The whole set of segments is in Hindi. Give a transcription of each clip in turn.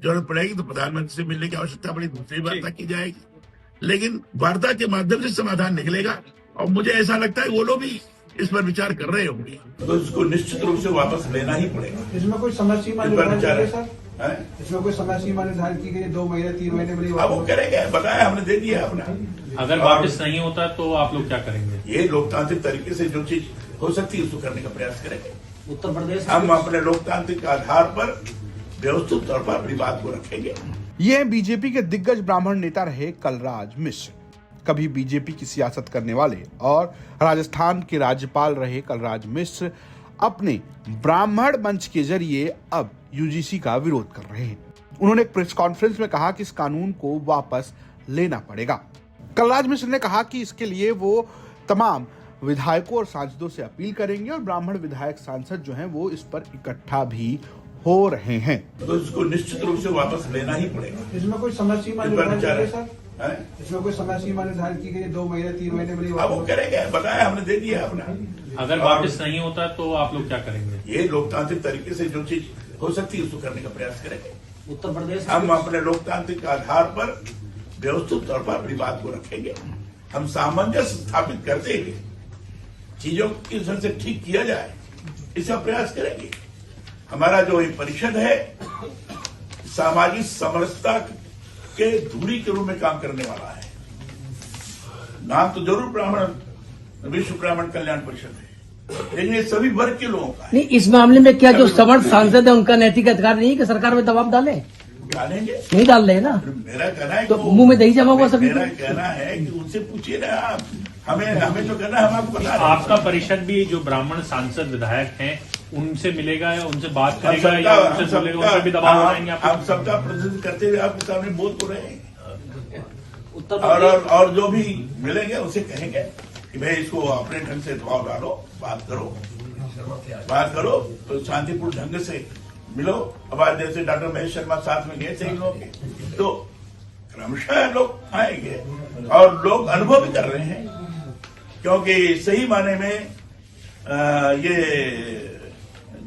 जरूरत पड़ेगी तो प्रधानमंत्री से मिलने की आवश्यकता पड़ी, दूसरी वार्ता की जाएगी, लेकिन वार्ता के माध्यम से समाधान निकलेगा। और मुझे ऐसा लगता है वो लोग भी इस पर विचार कर रहे होंगे, तो इसको निश्चित रूप से वापस लेना ही पड़ेगा। इसमें कोई समय सीमा निर्धारित की गई सर? इसमें कोई समय सीमा निर्धारित की गई? 2 महीने 3 महीने में? अब वो करेंगे, बताया हमने, दे दिया अपना। अगर वापस नहीं होता तो आप लोग क्या करेंगे? ये लोकतांत्रिक तरीके से जो चीज हो सकती है उसको करने का प्रयास करेंगे। उत्तर प्रदेश हम अपने लोकतांत्रिक आधार पर व्यवस्थित तौर पर अपनी बात को रखेंगे। ये बीजेपी के दिग्गज ब्राह्मण नेता रहे कलराज मिश्र, कभी बीजेपी की सियासत करने वाले और राजस्थान के राज्यपाल रहे कलराज मिश्र अपने ब्राह्मण मंच के जरिए अब यूजीसी का विरोध कर रहे हैं। उन्होंने एक प्रेस कॉन्फ्रेंस में कहा कि इस कानून को वापस लेना पड़ेगा। कलराज मिश्र ने कहा कि इसके लिए वो तमाम विधायकों और सांसदों से अपील करेंगे और ब्राह्मण विधायक सांसद जो हैं वो इस पर इकट्ठा भी हो रहे हैं। तो इसको निश्चित रूप से वापस लेना ही पड़ेगा। इसमें कोई समय सीमा निर्धारित की गई सर? इसमें कोई समय सीमा निर्धारित की गई? 2 महीने 3 महीने में? अब वो करेंगे, बताया हमने, दे दिया अपना। अगर वापस नहीं होता तो आप लोग क्या करेंगे? ये लोकतांत्रिक तरीके से जो चीज हो सकती है उसको करने का प्रयास करेंगे। उत्तर प्रदेश हम अपने लोकतांत्रिक आधार पर व्यवस्थित तौर पर अपनी बात को रखेंगे। हम सामंजस्य स्थापित करते हुए चीजों की ढंग से ठीक किया जाए, इसका प्रयास करेंगे। हमारा जो ये परिषद है सामाजिक समरसता के धूरी के रूप में काम करने वाला है। नाम तो जरूर ब्राह्मण विश्व ब्राह्मण कल्याण परिषद है, लेकिन ये सभी वर्ग के लोगों का है। नहीं, इस मामले में क्या जो सवर्ण सांसद है उनका नैतिक अधिकार नहीं है कि सरकार में दबाव डाले? डालेंगे, नहीं डाल रहे ना? मेरा कहना है तो मुंह में दही जमा हुआ सभी। मेरा कहना है कि उनसे पूछिए ना आप, हमें जो करना है हम आपको बता रहे हैं। आपका परिषद भी जो ब्राह्मण सांसद विधायक हैं उनसे मिलेगा या उनसे बात करेगा या उनसे बोलेगा, उन पर भी दबाव बनाएंगे? हम सबका प्रतिनिधित्व करते हुए आपके सामने बोल तो रहे हैं। और जो भी मिलेंगे उसे कहेंगे कि भाई इसको अपने ढंग से दबाव डालो, बात करो तो शांतिपूर्ण ढंग से मिलो। अब आज जैसे डॉक्टर महेश शर्मा साथ में गए थे इन लोग के, तो क्रमशः लोग आएंगे और लोग अनुभव भी कर रहे हैं, क्योंकि सही माने में ये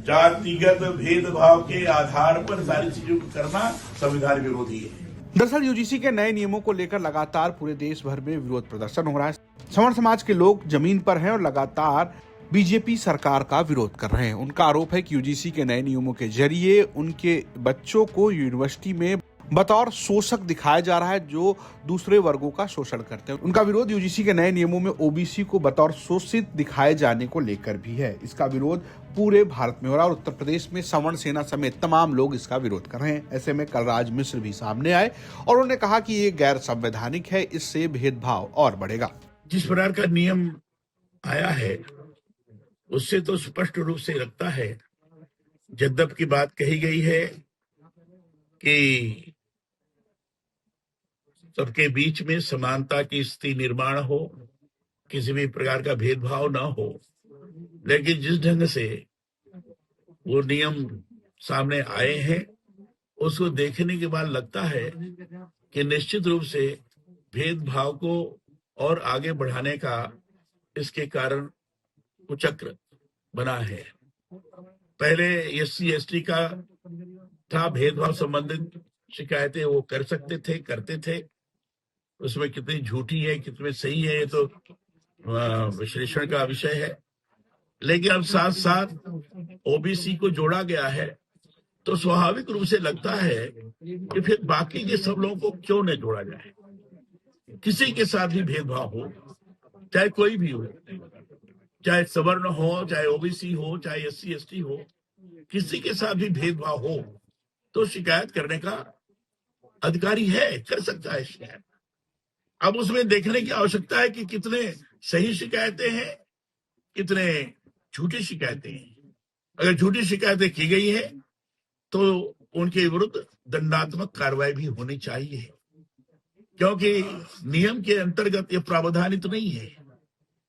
जातिगत भेदभाव के आधार पर सारी चीजों को करना संविधान विरोधी है। दरअसल यूजीसी के नए नियमों को लेकर लगातार पूरे देश भर में विरोध प्रदर्शन हो रहा है। सवर्ण समाज के लोग जमीन पर हैं और लगातार बीजेपी सरकार का विरोध कर रहे हैं। उनका आरोप है कि यूजीसी के नए नियमों के जरिए उनके बच्चों को यूनिवर्सिटी में बतौर शोषक दिखाया जा रहा है जो दूसरे वर्गों का शोषण करते हैं। उनका विरोध यूजीसी के नए नियमों में ओबीसी को बतौर शोषित दिखाए जाने को लेकर भी है। इसका विरोध पूरे भारत में हो रहा है और उत्तर प्रदेश में सवर्ण सेना समेत तमाम लोग इसका विरोध कर रहे हैं। ऐसे में कलराज मिश्र भी सामने आए और उन्होंने कहा कि ये गैर संवैधानिक है, इससे भेदभाव और बढ़ेगा। जिस प्रकार का नियम आया है उससे तो स्पष्ट रूप से लगता है, जद्दब की बात कही गई है कि सबके बीच में समानता की स्थिति निर्माण हो, किसी भी प्रकार का भेदभाव ना हो, लेकिन जिस ढंग से वो नियम सामने आए हैं उसको देखने के बाद लगता है कि निश्चित रूप से भेदभाव को और आगे बढ़ाने का इसके कारण कुचक्र बना है। पहले एससी एसटी का था, भेदभाव संबंधित शिकायतें वो कर सकते थे, करते थे। उसमें कितनी झूठी है कितने सही है ये तो विश्लेषण का विषय है, लेकिन अब साथ साथ ओबीसी को जोड़ा गया है तो स्वाभाविक रूप से लगता है कि फिर बाकी के सब लोगों को क्यों नहीं जोड़ा जाए। किसी के साथ भी भेदभाव हो, चाहे कोई भी हो, चाहे सवर्ण हो, चाहे ओबीसी हो, चाहे एससी एसटी हो, किसी के साथ भी भेदभाव हो तो शिकायत करने का अधिकारी है, कर सकता है शिकायत। अब उसमें देखने की आवश्यकता है कि कितने सही शिकायतें हैं, कितने झूठी शिकायतें हैं। अगर झूठी शिकायतें की गई है तो उनके विरुद्ध दंडात्मक कार्रवाई भी होनी चाहिए, क्योंकि नियम के अंतर्गत ये प्रावधानित नहीं है।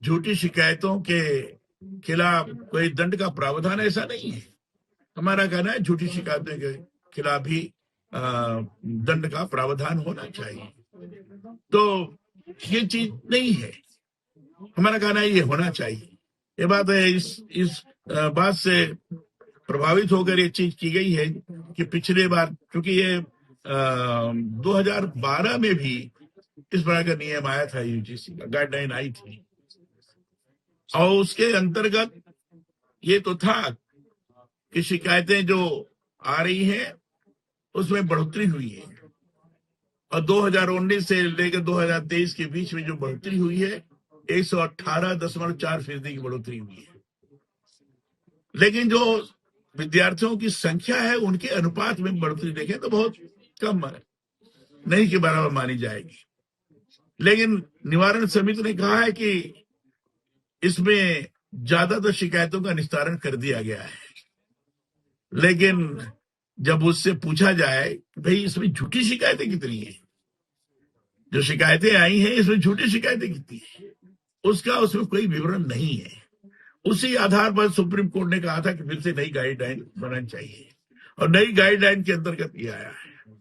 झूठी शिकायतों के खिलाफ कोई दंड का प्रावधान ऐसा नहीं है। हमारा कहना है झूठी शिकायतों के खिलाफ भी दंड का प्रावधान होना चाहिए। तो ये चीज नहीं है, हमारा कहना है ये होना चाहिए। ये बात है, इस बात से प्रभावित होकर ये चीज की गई है कि पिछले बार, क्योंकि ये 2012 में भी इस प्रकार का नियम आया था, यूजीसी का गाइडलाइन आई थी, और उसके अंतर्गत ये तो था कि शिकायतें जो आ रही हैं उसमें बढ़ोतरी हुई है, और 2019 से लेकर 2023 के बीच में जो बढ़ोतरी हुई है 118.4% की बढ़ोतरी हुई है। लेकिन जो विद्यार्थियों की संख्या है उनके अनुपात में बढ़ोतरी देखें तो बहुत कम है, नहीं के बराबर मानी जाएगी। लेकिन निवारण समिति ने कहा है कि इसमें ज्यादातर शिकायतों का निस्तारण कर दिया गया है, लेकिन जब उससे पूछा जाए भाई इसमें झूठी शिकायतें कितनी हैं, जो शिकायतें आई हैं इसमें झूठी शिकायतें कितनी हैं, उसका उसमें कोई विवरण नहीं है। उसी आधार पर सुप्रीम कोर्ट ने कहा था कि फिर से नई गाइडलाइन बनानी चाहिए, और नई गाइडलाइन के अंतर्गत ये आया है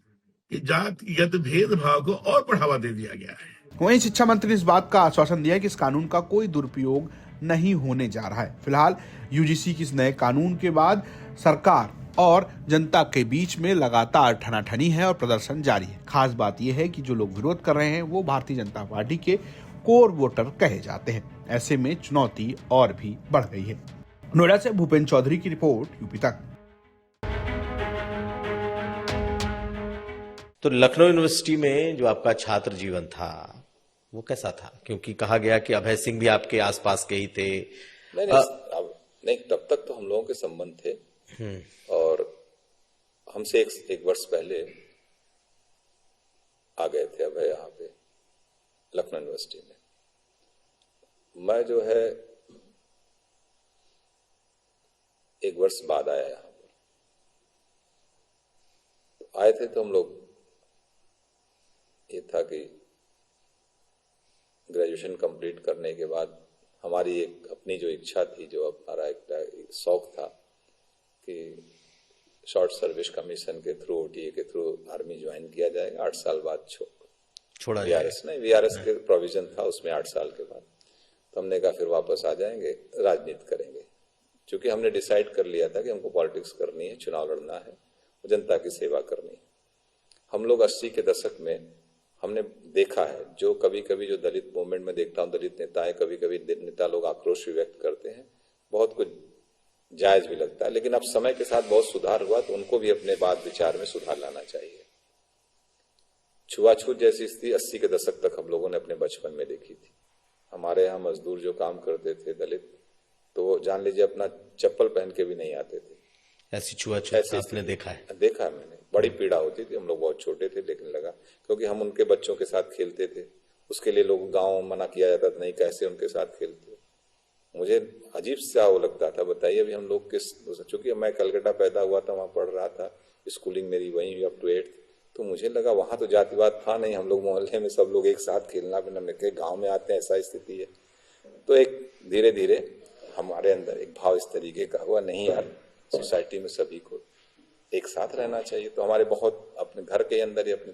कि जातिगत भेदभाव को और बढ़ावा दे दिया गया है। वहीं शिक्षा मंत्री ने इस बात का आश्वासन दिया कि इस कानून का कोई दुरुपयोग नहीं होने जा रहा है। फिलहाल यूजीसी के इस नए कानून के बाद सरकार और जनता के बीच में लगातार ठनाठनी है और प्रदर्शन जारी है। खास बात यह है कि जो लोग विरोध कर रहे हैं वो भारतीय जनता पार्टी के कोर वोटर कहे जाते हैं। ऐसे में चुनौती और भी बढ़ गई है। नोएडा से भूपेंद्र चौधरी की रिपोर्ट, यूपी तक। तो लखनऊ यूनिवर्सिटी में जो आपका छात्र जीवन था वो कैसा था? क्योंकि कहा गया कि अभय सिंह भी आपके आसपास के ही थे। नहीं, तब तक तो हम लोगों के संबंध थे, और हमसे एक वर्ष पहले आ गए थे अभय यहाँ पे लखनऊ यूनिवर्सिटी में। मैं जो है एक वर्ष बाद आया यहाँ पर। तो आए थे तो हम लोग, ये था कि ग्रेजुएशन कंप्लीट करने के बाद हमारी एक अपनी जो इच्छा थी, जो हमारा एक शौक था कि शॉर्ट सर्विस कमीशन के थ्रू, ओटीए के थ्रू आर्मी ज्वाइन किया जाएगा, 8 साल बाद छोड़ा वीआरएस नहीं, वीआरएस के प्रोविजन था उसमें 8 साल के बाद। तो हमने कहा फिर वापस आ जाएंगे, राजनीति करेंगे, क्योंकि हमने डिसाइड कर लिया था कि हमको पॉलिटिक्स करनी है, चुनाव लड़ना है, जनता की सेवा करनी है। हम लोग 80 के दशक में हमने देखा है, जो कभी कभी जो दलित मूवमेंट में देखता हूँ, दलित नेताएं कभी कभी नेता लोग आक्रोश भी व्यक्त करते हैं, बहुत कुछ जायज भी लगता है, लेकिन अब समय के साथ बहुत सुधार हुआ, तो उनको भी अपने बात विचार में सुधार लाना चाहिए। छुआछूत जैसी स्थिति 80 के दशक तक हम लोगों ने अपने बचपन में देखी थी। हमारे यहाँ मजदूर जो काम करते थे दलित, तो वो जान लीजिए अपना चप्पल पहन के भी नहीं आते थे। ऐसी छुआछूत आपने देखा है? देखा है मैंने, बड़ी पीड़ा होती थी। हम लोग बहुत छोटे थे, लेकिन लगा क्योंकि हम उनके बच्चों के साथ खेलते थे, उसके लिए लोग गांव मना किया जाता था, नहीं कैसे उनके साथ खेलते। मुझे अजीब सा वो लगता था, बताइए अभी हम लोग किस, चूंकि मैं कलकत्ता पैदा हुआ था, वहां पढ़ रहा था, स्कूलिंग मेरी वहीं हुई अप टू 8th, तो मुझे लगा वहां तो जातिवाद था नहीं, हम लोग मोहल्ले में सब लोग एक साथ खेलना पीना, के गाँव में आते हैं ऐसा स्थिति है। तो एक धीरे धीरे हमारे अंदर एक भाव इस तरीके का हुआ, नहीं यार सोसाइटी में सभी को एक साथ रहना चाहिए। तो हमारे बहुत अपने घर के अंदर ही अपने